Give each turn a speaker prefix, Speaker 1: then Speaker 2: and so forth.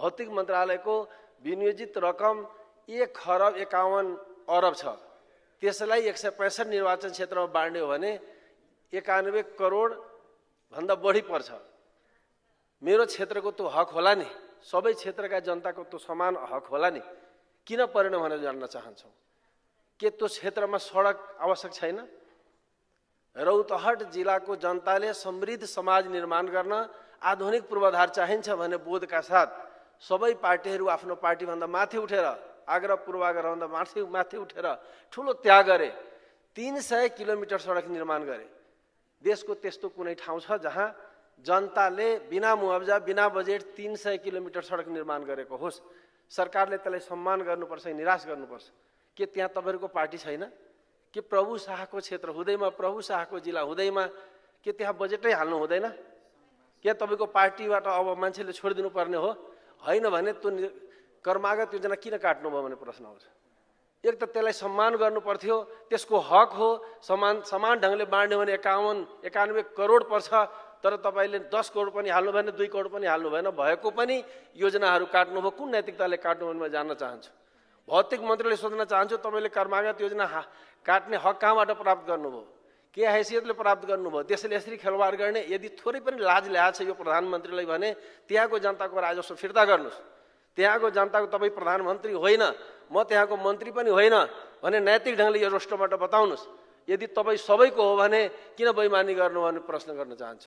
Speaker 1: भौतिक मन्त्रालयको विनियोजित रकम 1,51 खरब छ। त्यसलाई 165 निर्वाचन क्षेत्रमा बाँड्ने हो भने 91 करोड भन्दा बढी पर्छ। मेरो क्षेत्रको त्यो हक होला नि, सबै क्षेत्रका जनताको त्यो समान हक होला नि, किन परेन भनेर जान्न चाहन्छौँ। के त्यो क्षेत्रमा सडक आवश्यक छैन? रौतहट जिल्लाको जनताले समृद्ध समाज निर्माण गर्न आधुनिक पूर्वाधार चाहिन्छ भन्ने बोधका साथ सबै पार्टीहरू आफ्नो पार्टीभन्दा माथि उठेर, आग्रह पूर्वाग्रहभन्दा माथि उठेर ठुलो त्याग गरे। 300 किलोमिटर सडक निर्माण गरे। देशको त्यस्तो कुनै ठाउँ छ जहाँ जनताले बिना मुआवजा बिना बजेट 300 किलोमिटर सडक निर्माण गरेको होस्? सरकारले त्यसलाई सम्मान गर्नुपर्छ, निराश गर्नुपर्छ। के त्यहाँ तपाईहरुको पार्टी छैन? के प्रभु शाहको क्षेत्र हुँदैमा, प्रभु शाहको जिल्ला हुँदैमा के त्यहाँ बजेटै हाल्नु हुँदैन? के तपाईको पार्टीबाट अब मान्छेले छोडिदिनु पर्ने हो? होइन भने त्यो कर्मागत योजना किन काट्नुभयो भन्ने प्रश्न आउँछ। एक त त्यसलाई सम्मान गर्नु पर्थ्यो, त्यसको हक हो, समान ढंगले बाँड्ने भने 91 करोड पर्छ। तर तपाईले 10 करोड पनि हाल्नु भएन, 2 करोड पनि हाल्नु भएन, भएको पनि योजनाहरू काट्नुभयो। कुन नैतिकताले काट्नु भने म जान्न चाहन्छु। भौतिक मन्त्रीले सोध्न चाहन्छु, तपाईले कर्मागत योजना काट्ने हक कहाँबाट प्राप्त गर्नुभयो? के हैसियतले प्राप्त गर्नुभयो? देशले यसरी खेलवाड गर्ने यदि थोरै पनि लाज ल्याएको छ यो प्रधानमन्त्रीलाई भने त्यहाँको जनताको राजस्व फिर्ता गर्नुस्। त्यहाँको जनताको तपाई प्रधानमन्त्री होइन, म त्यहाँको मन्त्री पनि होइन भने नैतिक ढंगले यो रोस्टरबाट बताउनुस्। यदि तपाई सबैको हो भने किन बेइमानी गर्नु भन्ने प्रश्न गर्न चाहन्छु।